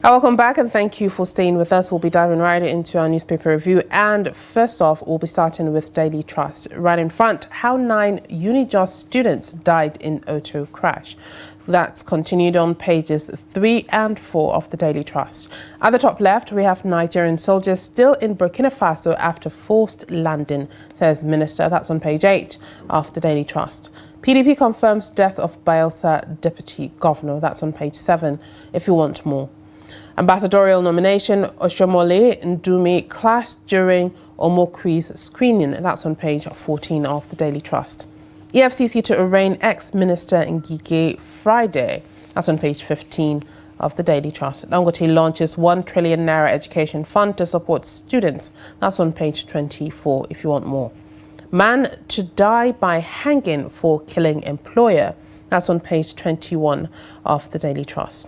Welcome back and thank you for staying with us. We'll be diving right into our newspaper review, and first off we'll be starting with Daily Trust. Right in front, how 9 Ngige students died in auto crash. That's continued on pages 3 and 4 of the Daily Trust. At the top left, we have Nigerian soldiers still in Burkina Faso after forced landing, says Minister. That's on page 8 of the Daily Trust. PDP confirms death of Bayelsa Deputy Governor. That's on page 7 if you want more. Ambassadorial nomination, Oshomole Ndumi clashed during Omokri's screening. That's on page 14 of the Daily Trust. EFCC to arraign ex-minister Ngige Friday. That's on page 15 of the Daily Trust. Dangote launches 1 trillion naira education fund to support students. That's on page 24 if you want more. Man to die by hanging for killing employer. That's on page 21 of the Daily Trust.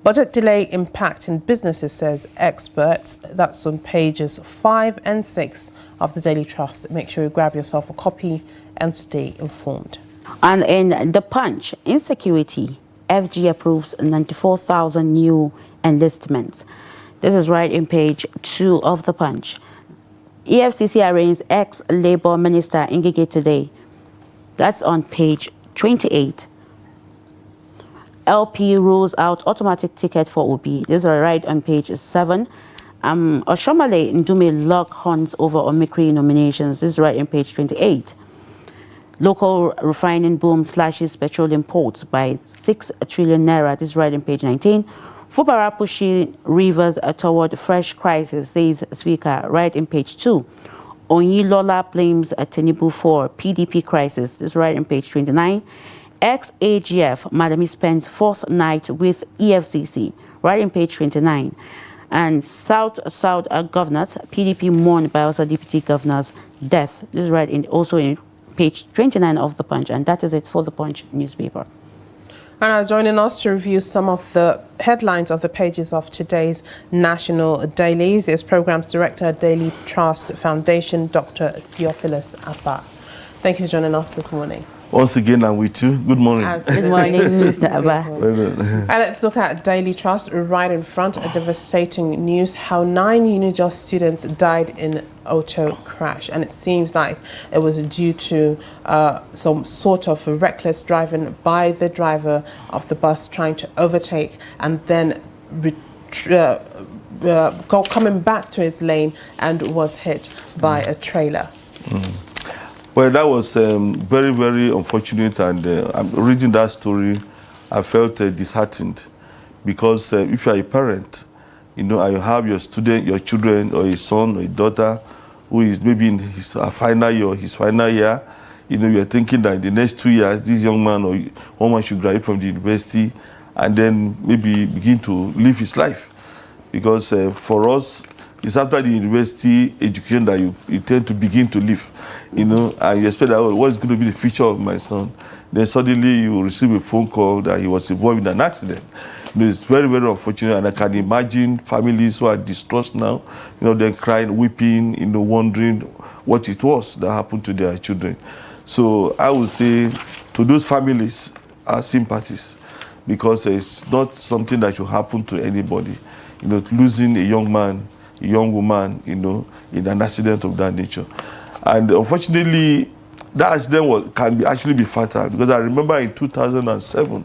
Budget delay impacting businesses, says experts. That's on pages 5 and 6 of the Daily Trust. Make sure you grab yourself a copy and stay informed. And in The Punch, insecurity, FG approves 94,000 new enlistments. This is right in page 2 of The Punch. EFCC arraigns ex-Labour Minister Ngige today. That's on page 28. LP rules out automatic ticket for Obi. This is right on page 7. Oshomole Ndumi lock horns over Omikri nominations. This is right on page 28. Local refining boom slashes petrol imports by 6 trillion naira. This is right on page 19. Fubara pushing rivers toward fresh crisis, says Speaker, right in page 2. Onyilola blames tinubu for PDP crisis. This is right on page 29. Ex-AGF, Madam spends 4th night with EFCC, right in page 29. And South governors, PDP mourned Bayelsa Deputy Governor's death. This is right also in page 29 of The Punch, and that is it for The Punch newspaper. And now joining us to review some of the headlines of the pages of today's national dailies is Programs Director, Daily Trust Foundation, Dr. Theophilus Abba. Thank you for joining us this morning. Once again, I'm with you. Good morning. Good morning, Mr. Abba. And let's look at Daily Trust. Right in front, a devastating news, how 9 Ngige students died in auto crash. And it seems like it was due to some sort of reckless driving by the driver of the bus trying to overtake and then coming back to his lane and was hit by a trailer. Well, that was very, very unfortunate, and I'm reading that story, I felt disheartened, because if you are a parent, you know, and you have your student, your children, or a son or a daughter who is maybe in his final year or his final year, you know, you are thinking that in the next 2 years, this young man or woman should graduate from the university and then maybe begin to live his life. Because for us, it's after the university education that you tend to begin to live, you know, and you expect that, oh, what's going to be the future of my son? Then suddenly you receive a phone call that he was involved in an accident. You know, it's very, very unfortunate, and I can imagine families who are distressed now, you know, they're crying, weeping, you know, wondering what it was that happened to their children. So I would say to those families, our sympathies, because it's not something that should happen to anybody. You know, losing a young man, a young woman, you know, in an accident of that nature. And unfortunately, that accident can actually be fatal, because I remember in 2007,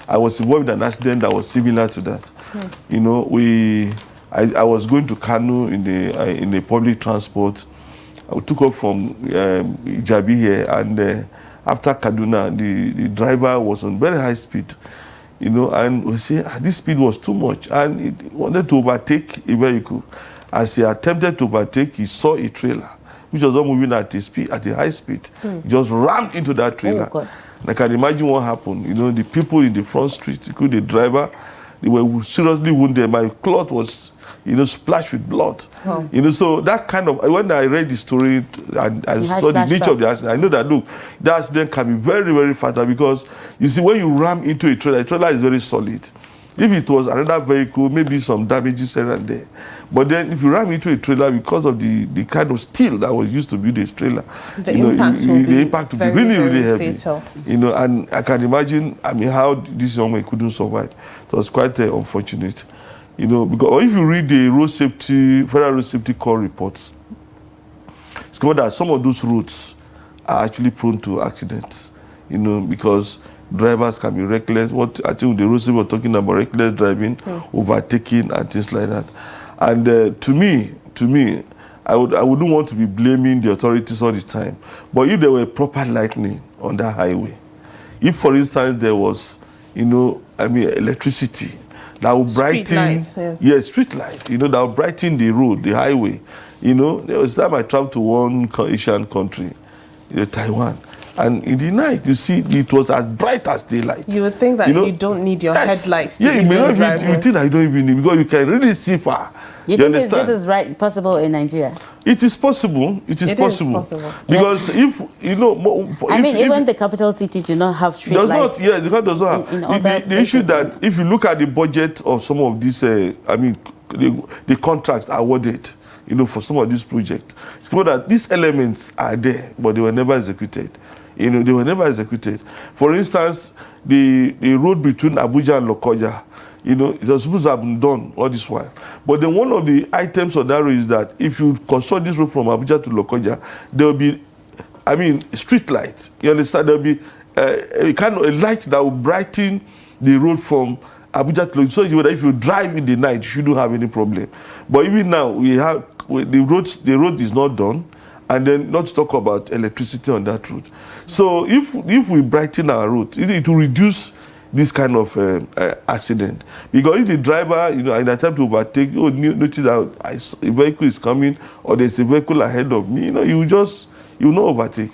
I was involved in an accident that was similar to that. You know, I was going to Kano in the public transport. I took off from Jabi here, and after Kaduna, the driver was on very high speed. You know, and we say this speed was too much, and he wanted to overtake a vehicle. As he attempted to overtake, he saw a trailer which was not moving at a high speed. He just rammed into that trailer. Oh, and I can imagine what happened. You know, the people in the front street, including the driver, they were seriously wounded. My cloth was, you know, splashed with blood. Oh. You know, so that kind of, when I read the story and I saw the nature of the accident, I know that, look, that accident can be very, very fatal, because you see, when you ram into a trailer is very solid. If it was another vehicle, maybe some damages here and there. But then if you ram into a trailer, because of the kind of steel that was used to build a trailer, the impact will be really, really heavy. Fatal. You know, and I can imagine, I mean, how this young man couldn't survive. It was quite unfortunate. You know, because or if you read the Federal Road Safety Corps reports, it's called that some of those roads are actually prone to accidents. You know, because drivers can be reckless. What I think the road safety were talking about reckless driving, overtaking, and things like that. And to me, I wouldn't want to be blaming the authorities all the time. But if there were proper lighting on that highway, if, for instance, there was, you know, electricity that would brighten, street lights, yes. Yeah, street light, you know, that would brighten the road, the highway. You know, there was time I traveled to one Asian country, you know, Taiwan. And in the night, you see, it was as bright as daylight. You would think that you don't need your headlights to even drive. You think that you don't even need, because you can really see far. You think understand? This is possible in Nigeria? It is possible. It is possible. Because if, you know... even the capital city do not have street lights. Yeah, the does not have. The issue that if you look at the budget of some of these, the contracts awarded, you know, for some of these projects, it's clear that these elements are there, but they were never executed. You know, they were never executed. For instance, the road between Abuja and Lokoja, you know, it was supposed to have been done all this while. But then one of the items on that road is that if you construct this road from Abuja to Lokoja, there will be, street light. You understand? There will be a kind of a light that will brighten the road from Abuja to Lokoja. So if you drive in the night, you shouldn't have any problem. But even now, the road is not done. And then not to talk about electricity on that road. So if we brighten our route, it will reduce this kind of accident. Because if the driver, you know, in attempt to overtake, notice that a vehicle is coming or there's a vehicle ahead of me, you know, you will not overtake.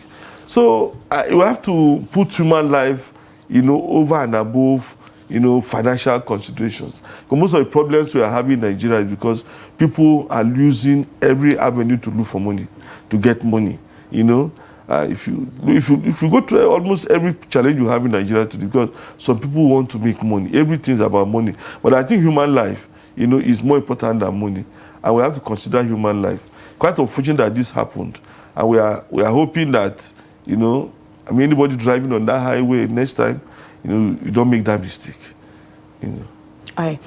So you have to put human life, you know, over and above, you know, financial considerations. Because most of the problems we are having in Nigeria is because people are using every avenue to look for money, to get money, you know. If you go to almost every challenge you have in Nigeria today, because some people want to make money. Everything's about money. But I think human life, you know, is more important than money. And we have to consider human life. Quite unfortunate that this happened. And we are hoping that, you know, anybody driving on that highway next time, you know, you don't make that mistake, you know. All right.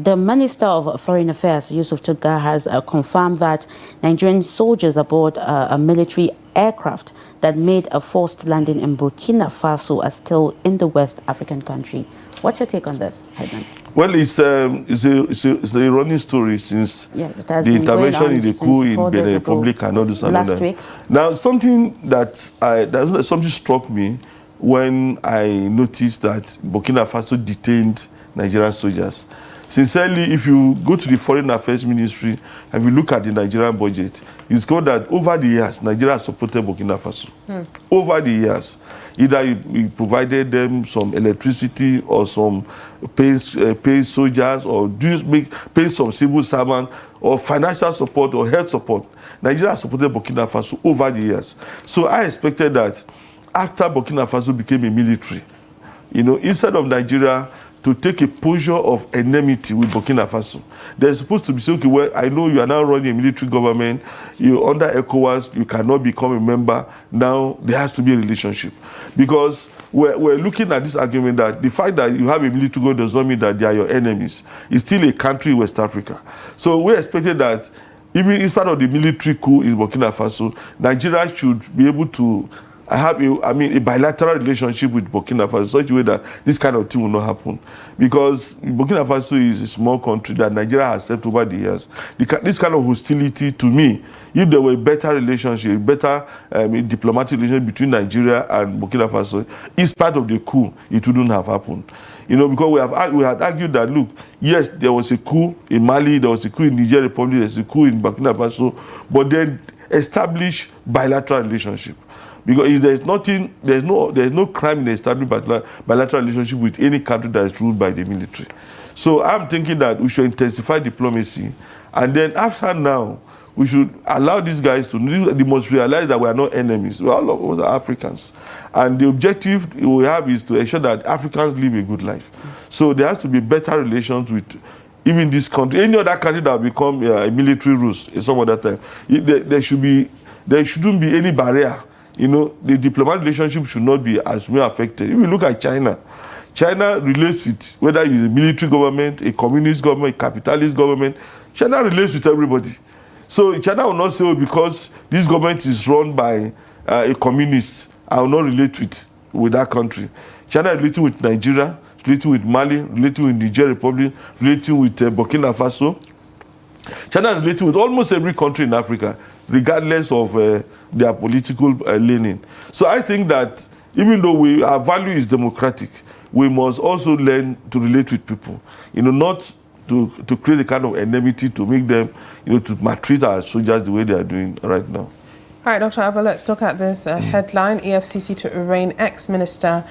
The Minister of Foreign Affairs, Yusuf Tuggar, has confirmed that Nigerian soldiers aboard a military aircraft that made a forced landing in Burkina Faso are still in the West African country. What's your take on this, Headman? Well, it's a running story since the intervention in the coup in Benin Republic and all this and last week. Now, something something struck me when I noticed that Burkina Faso detained Nigerian soldiers. Sincerely, if you go to the Foreign Affairs Ministry and you look at the Nigerian budget, you discover that over the years, Nigeria has supported Burkina Faso. Over the years, either you provided them some electricity or some pay soldiers, or pay some civil servants, or financial support or health support. Nigeria has supported Burkina Faso over the years. So I expected that after Burkina Faso became a military, you know, instead of Nigeria to take a posture of enmity with Burkina Faso, they're supposed to be saying, okay, well, I know you are now running a military government, you're under ECOWAS, you cannot become a member, now there has to be a relationship. Because we're looking at this argument that the fact that you have a military government does not mean that they are your enemies. It's still a country in West Africa. So we expected that even in spite of the military coup in Burkina Faso, Nigeria should be able to have a bilateral relationship with Burkina Faso, such a way that this kind of thing will not happen. Because Burkina Faso is a small country that Nigeria has accepted over the years. This kind of hostility, to me, if there were a better relationship, better diplomatic relationship between Nigeria and Burkina Faso, in spite of the coup, it wouldn't have happened. You know, because we had argued that, look, yes, there was a coup in Mali, there was a coup in Niger Republic, there's a coup in Burkina Faso, but then establish bilateral relationship. Because if there's no crime in establishing bilateral relationship with any country that is ruled by the military. So I'm thinking that we should intensify diplomacy, and then after now, we should allow these guys they must realize that we are not enemies. We are all Africans. And the objective we have is to ensure that Africans live a good life. So there has to be better relations with even this country. Any other country that will become a military rule in some other time, there shouldn't be any barrier. You know, the diplomatic relationship should not be as well affected. If you look at China China relates with, whether it's a military government, a communist government, a capitalist government, China relates with everybody. So China will not say, oh, because this government is run by a communist, I will not relate with that country. China relating with Nigeria, relating with Mali, relating with Niger Republic, relating with Burkina Faso. China relating with almost every country in Africa, regardless of their political leaning. So I think that even though our value is democratic, we must also learn to relate with people. Not to create a kind of enmity, to make them, to maltreat our soldiers the way they are doing right now. All right, Dr. Abba, let's look at this headline. EFCC to arraign ex-minister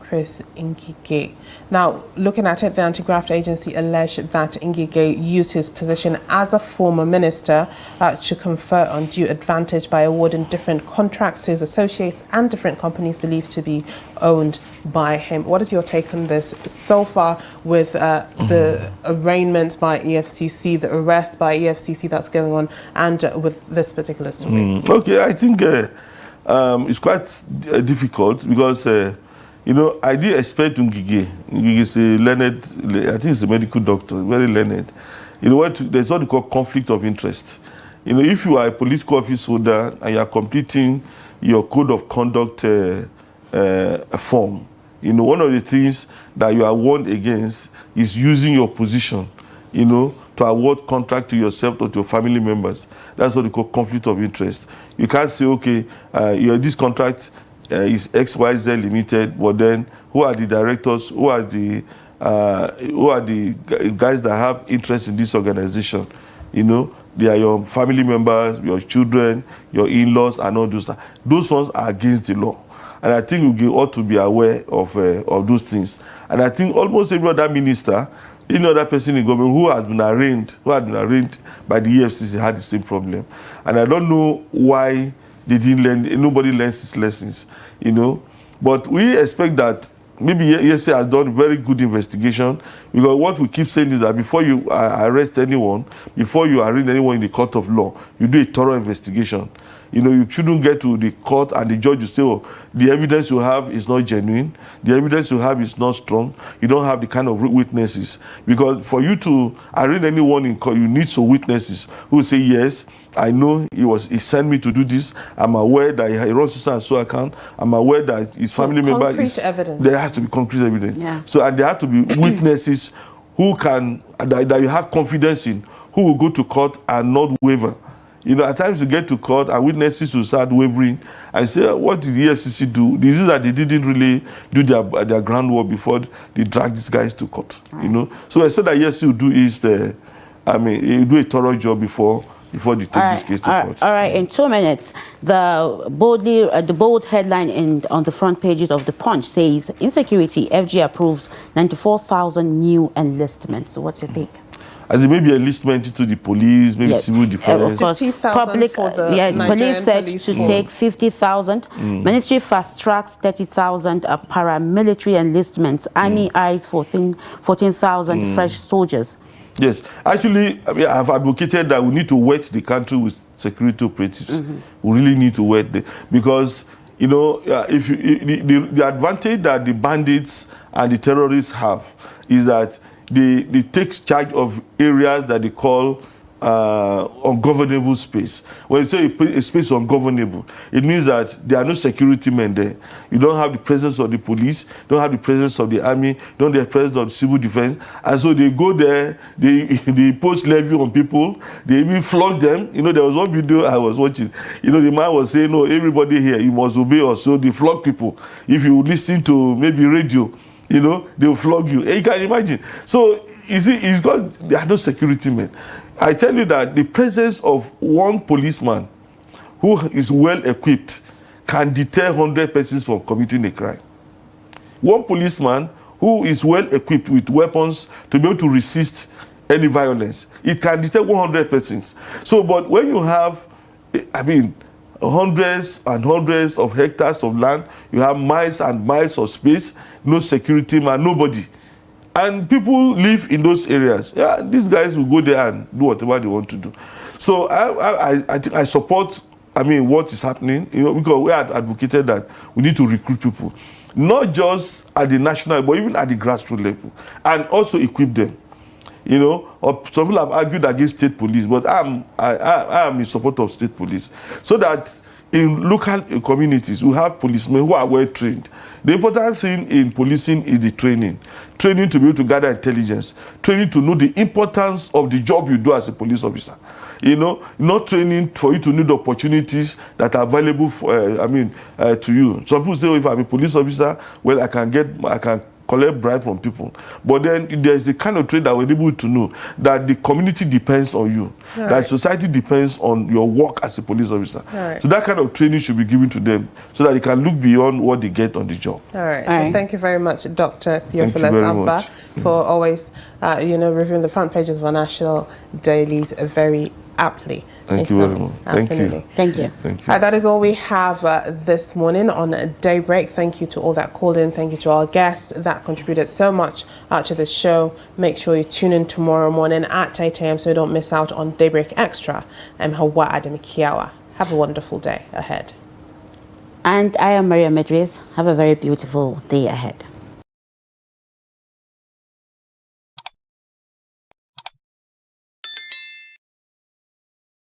Chris Ngige. Now, looking at it, the anti-graft agency alleged that Ngige used his position as a former minister to confer undue advantage by awarding different contracts to his associates and different companies believed to be owned by him. What is your take on this so far with the arraignment by EFCC, the arrest by EFCC that's going on, and with this particular story? Okay, I think it's quite difficult because I did expect Ngige. Ngige is a learned, I think he's a medical doctor, very learned. There's what we call conflict of interest. If you are a political office holder and you are completing your code of conduct form, one of the things that you are warned against is using your position, to award contract to yourself or to your family members. That's what we call conflict of interest. You can't say, okay, this contract is XYZ Limited, but then who are the directors, who are the guys that have interest in this organization? They are your family members, your children, your in-laws, and all those. Those ones are against the law. And I think we ought to be aware of those things. And I think almost every other minister, any other person in government who has been arraigned by the EFCC had the same problem. And I don't know why they didn't learn, nobody learns his lessons, But we expect that maybe EFCC has done very good investigation, because what we keep saying is that before you arrest anyone, before you arraign anyone in the court of law, you do a thorough investigation. You shouldn't get to the court and the judge will say, oh, the evidence you have is not genuine. The evidence you have is not strong. You don't have the kind of witnesses. Because for you to arraign anyone in court, you need some witnesses who will say, yes, I know he sent me to do this. I'm aware that he runs so and so account. I'm aware that his family member is... evidence. There has to be concrete evidence. Yeah. So, and there have to be witnesses who can, that you have confidence in, who will go to court and not waver. At times you get to court and witnesses will start wavering and say, what did the EFCC do? This is that they didn't really do their groundwork before they drag these guys to court, So I said that EFCC will do is you do a thorough job before they take this case to court. All right, in 2 minutes, the bold headline on the front pages of the Punch says, insecurity, FG approves 94,000 new enlistments. So what's your take? And maybe enlistment into the police, maybe civil defense. Of course, public, police said to take 50,000. Ministry fast tracks 30,000 paramilitary enlistments. Army eyes 14,000 fresh soldiers. Yes, actually, I've advocated that we need to wet the country with security operatives. We really need to wet them because the advantage that the bandits and the terrorists have is that they take charge of areas that they call ungovernable space. When you say a space ungovernable, it means that there are no security men there. You don't have the presence of the police, don't have the presence of the army, don't have the presence of the civil defense. And so they go there, they post levy on people, they even flog them. There was one video I was watching. The man was saying, no, everybody here, you must obey us. So they flog people. If you listen to maybe radio, they'll flog you. And you can imagine. So, you see, it's because there are no security men. I tell you that the presence of one policeman who is well equipped can deter 100 persons from committing a crime. One policeman who is well equipped with weapons to be able to resist any violence, it can deter 100 persons. So, but when you have, hundreds and hundreds of hectares of land, you have miles and miles of space, no security man, nobody. And people live in those areas. Yeah, these guys will go there and do whatever they want to do. So I think I support, what is happening, because we had advocated that we need to recruit people. not just at the national, but even at the grassroots level, and also equip them. You know, or some people have argued against state police, but I am in support of state police, so that in local communities we have policemen who are well trained. The important thing in policing is the training to be able to gather intelligence, training to know the importance of the job you do as a police officer. You know, not training for you to know the opportunities that are available for, to you. Some people say, oh, if I'm a police officer, well, I can collect bribe from people. But then there's the kind of trade that we're able to know that the community depends on you, that society depends on your work as a police officer. So that kind of training should be given to them so that they can look beyond what they get on the job. All right. Well, thank you very much, Dr. Theophilus Abba, for always, reviewing the front pages of our national dailies very aptly. Thank you very much. Absolutely. Thank you. That is all we have this morning on Daybreak. Thank you to all that called in. Thank you to our guests that contributed so much to this show. Make sure you tune in tomorrow morning at 8 a.m. so you don't miss out on Daybreak Extra. I'm Hawa Ademikiawa. Have a wonderful day ahead. And I am Maria Medris. Have a very beautiful day ahead.